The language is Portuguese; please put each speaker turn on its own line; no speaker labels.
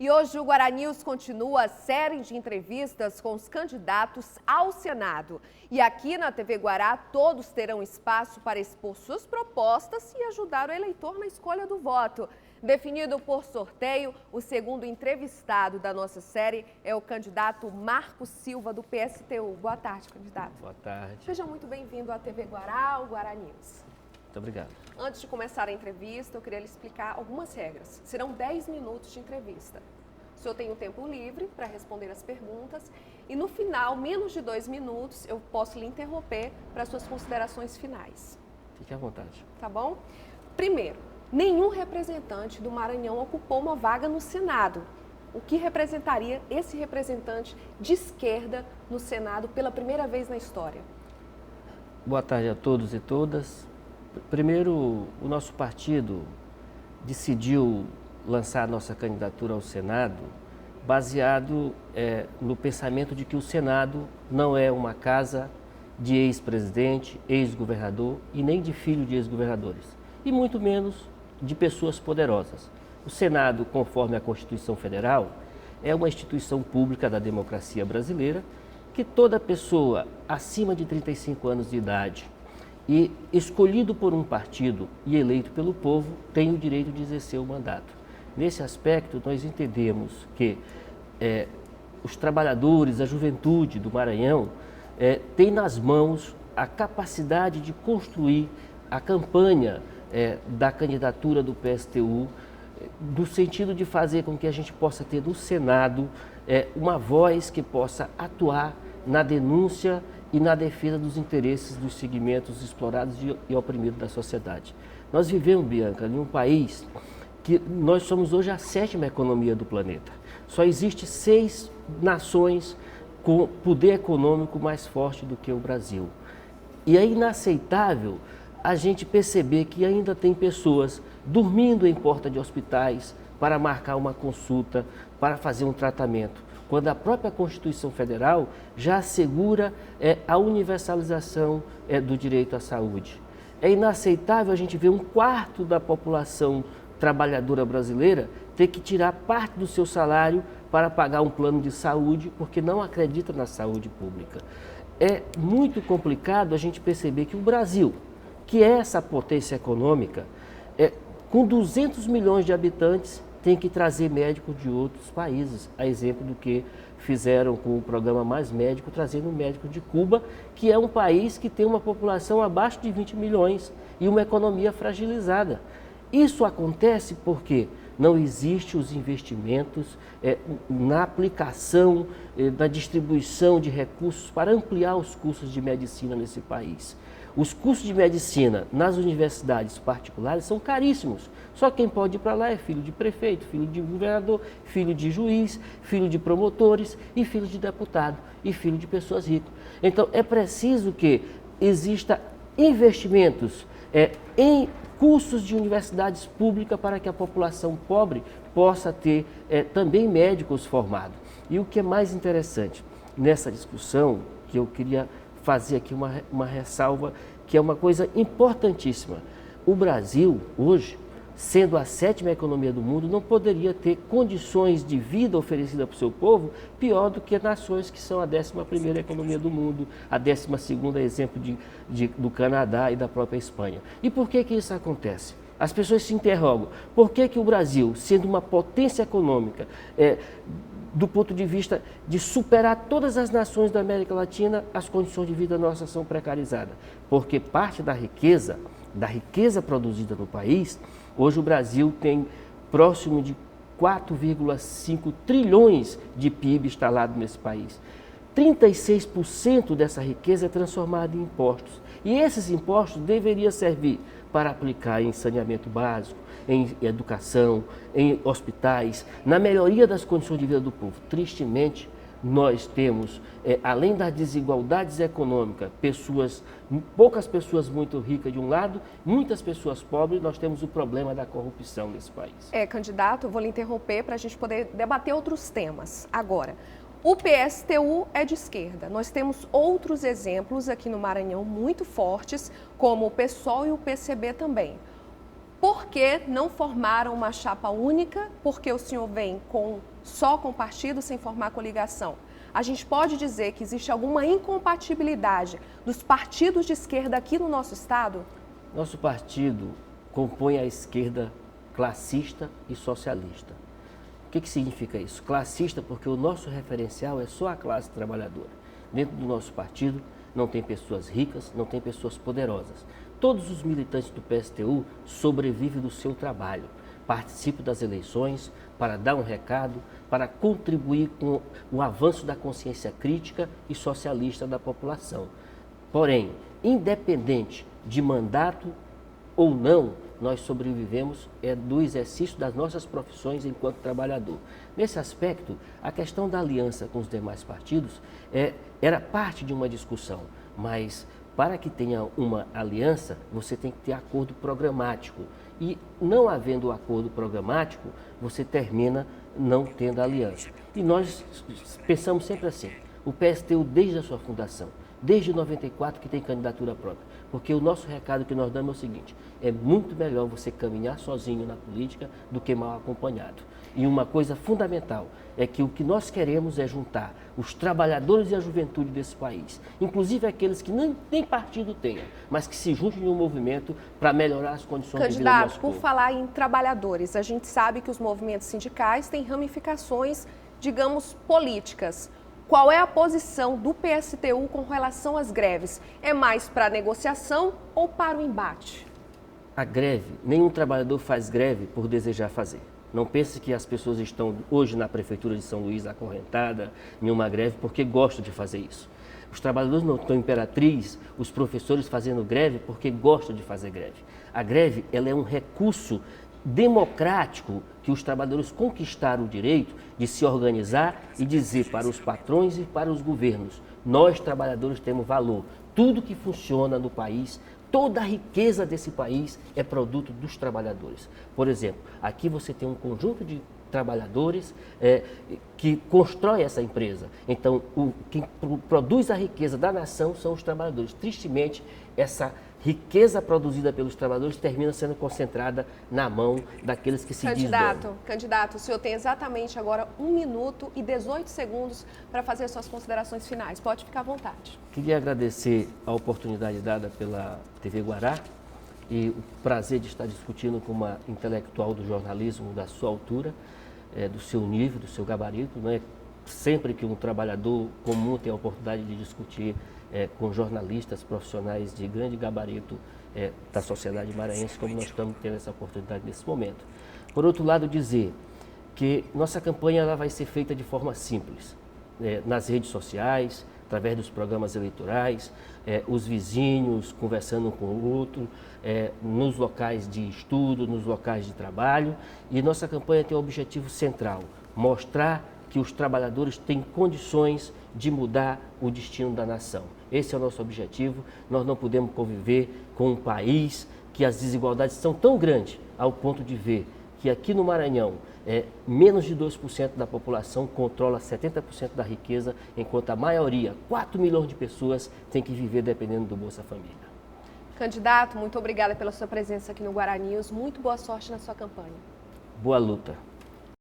E hoje o Guará-News continua a série de entrevistas com os candidatos ao Senado. E aqui na TV Guará, todos terão espaço para expor suas propostas e ajudar o eleitor na escolha do voto. Definido por sorteio, o segundo entrevistado da nossa série é o candidato Marcos Silva, do PSTU. Boa tarde, candidato.
Boa tarde.
Seja muito bem-vindo à TV Guará, ao Guará-News.
Muito obrigado.
Antes de começar a entrevista, eu queria lhe explicar algumas regras. Serão 10 minutos de entrevista. O senhor tem um tempo livre para responder as perguntas e no final, menos de 2 minutos, eu posso lhe interromper para suas considerações finais.
Fique à vontade.
Tá bom? Primeiro, nenhum representante do Maranhão ocupou uma vaga no Senado. O que representaria esse representante de esquerda no Senado pela primeira vez na história?
Boa tarde a todos e todas. Primeiro, o nosso partido decidiu lançar a nossa candidatura ao Senado baseado no pensamento de que o Senado não é uma casa de ex-presidente, ex-governador e nem de filho de ex-governadores, e muito menos de pessoas poderosas. O Senado, conforme a Constituição Federal, é uma instituição pública da democracia brasileira que toda pessoa acima de 35 anos de idade e escolhido por um partido e eleito pelo povo tem o direito de exercer o mandato. Nesse aspecto, nós entendemos que os trabalhadores, a juventude do Maranhão tem nas mãos a capacidade de construir a campanha da candidatura do PSTU, no sentido de fazer com que a gente possa ter no Senado uma voz que possa atuar na denúncia e na defesa dos interesses dos segmentos explorados e oprimidos da sociedade. Nós vivemos, Bianca, em um país que nós somos hoje a 7ª economia do planeta. Só existe 6 nações com poder econômico mais forte do que o Brasil. E é inaceitável a gente perceber que ainda tem pessoas dormindo em porta de hospitais para marcar uma consulta, para fazer um tratamento, quando a própria Constituição Federal já assegura a universalização do direito à saúde. É inaceitável a gente ver 1/4 da população trabalhadora brasileira ter que tirar parte do seu salário para pagar um plano de saúde porque não acredita na saúde pública. É muito complicado a gente perceber que o Brasil, que é essa potência econômica, com 200 milhões de habitantes, tem que trazer médicos de outros países, a exemplo do que fizeram com o programa Mais Médico, trazendo um médico de Cuba, que é um país que tem uma população abaixo de 20 milhões e uma economia fragilizada. Isso acontece porque não existem os investimentos na aplicação, na distribuição de recursos para ampliar os cursos de medicina nesse país. Os cursos de medicina nas universidades particulares são caríssimos. Só quem pode ir para lá é filho de prefeito, filho de governador, filho de juiz, filho de promotores e filho de deputado e filho de pessoas ricas. Então é preciso que exista investimentos em cursos de universidades públicas para que a população pobre possa ter também médicos formados. E o que é mais interessante nessa discussão, que eu queria fazer aqui uma ressalva, que é uma coisa importantíssima. O Brasil, hoje, sendo a 7ª economia do mundo, não poderia ter condições de vida oferecida para o seu povo pior do que nações que são a 11ª economia do mundo, a 12ª exemplo do Canadá e da própria Espanha. E por que isso acontece? As pessoas se interrogam, por que o Brasil, sendo uma potência econômica, do ponto de vista de superar todas as nações da América Latina, as condições de vida nossas são precarizadas? Porque parte da riqueza produzida no país, hoje o Brasil tem próximo de 4,5 trilhões de PIB instalado nesse país. 36% dessa riqueza é transformada em impostos. E esses impostos deveriam servir para aplicar em saneamento básico, em educação, em hospitais, na melhoria das condições de vida do povo. Tristemente, nós temos, além das desigualdades econômicas, poucas pessoas muito ricas de um lado, muitas pessoas pobres, nós temos o problema da corrupção nesse país.
Candidato, eu vou lhe interromper para a gente poder debater outros temas. Agora, o PSTU é de esquerda. Nós temos outros exemplos aqui no Maranhão muito fortes, como o PSOL e o PCB também. Por que não formaram uma chapa única? Porque o senhor vem só com partido sem formar coligação. A gente pode dizer que existe alguma incompatibilidade dos partidos de esquerda aqui no nosso estado?
Nosso partido compõe a esquerda classista e socialista. O que significa isso? Classista porque o nosso referencial é só a classe trabalhadora. Dentro do nosso partido não tem pessoas ricas, não tem pessoas poderosas. Todos os militantes do PSTU sobrevivem do seu trabalho, participam das eleições para dar um recado, para contribuir com o avanço da consciência crítica e socialista da população. Porém, independente de mandato ou não, nós sobrevivemos do exercício das nossas profissões enquanto trabalhador. Nesse aspecto, a questão da aliança com os demais partidos era parte de uma discussão, mas para que tenha uma aliança, você tem que ter acordo programático. E não havendo acordo programático, você termina não tendo aliança. E nós pensamos sempre assim, o PSTU desde a sua fundação, desde 94 que tem candidatura própria, porque o nosso recado que nós damos é o seguinte, é muito melhor você caminhar sozinho na política do que mal acompanhado. E uma coisa fundamental é que o que nós queremos é juntar os trabalhadores e a juventude desse país, inclusive aqueles que nem partido tenham, mas que se juntem em um movimento para melhorar as condições de vida do nosso
Candidato, por falar em trabalhadores, a gente sabe que os movimentos sindicais têm ramificações, digamos, políticas. Qual é a posição do PSTU com relação às greves? É mais para a negociação ou para o embate?
A greve, nenhum trabalhador faz greve por desejar fazer. Não pense que as pessoas estão hoje na Prefeitura de São Luís acorrentadas em uma greve porque gostam de fazer isso. Os trabalhadores não estão Imperatriz, os professores fazendo greve porque gostam de fazer greve. A greve ela é um recurso democrático que os trabalhadores conquistaram o direito de se organizar e dizer para os patrões e para os governos, nós trabalhadores temos valor. Tudo que funciona no país, toda a riqueza desse país é produto dos trabalhadores. Por exemplo, aqui você tem um conjunto de trabalhadores que constrói essa empresa. Então, quem produz a riqueza da nação são os trabalhadores. Tristemente, essa riqueza produzida pelos trabalhadores termina sendo concentrada na mão daqueles que se dizem dono.
Candidato, o senhor tem exatamente agora 1 minuto e 18 segundos para fazer suas considerações finais. Pode ficar à vontade.
Queria agradecer a oportunidade dada pela TV Guará e o prazer de estar discutindo com uma intelectual do jornalismo da sua altura, do seu nível, do seu gabarito, né? Sempre que um trabalhador comum tem a oportunidade de discutir com jornalistas profissionais de grande gabarito da sociedade maranhense, como nós estamos tendo essa oportunidade nesse momento. Por outro lado, dizer que nossa campanha ela vai ser feita de forma simples, nas redes sociais, através dos programas eleitorais, os vizinhos conversando um com o outro, nos locais de estudo, nos locais de trabalho. E nossa campanha tem o objetivo central, mostrar que os trabalhadores têm condições de mudar o destino da nação. Esse é o nosso objetivo. Nós não podemos conviver com um país que as desigualdades são tão grandes ao ponto de ver que aqui no Maranhão menos de 2% da população controla 70% da riqueza, enquanto a maioria, 4 milhões de pessoas, tem que viver dependendo do Bolsa Família.
Candidato, muito obrigada pela sua presença aqui no Guará News. Muito boa sorte na sua campanha.
Boa luta.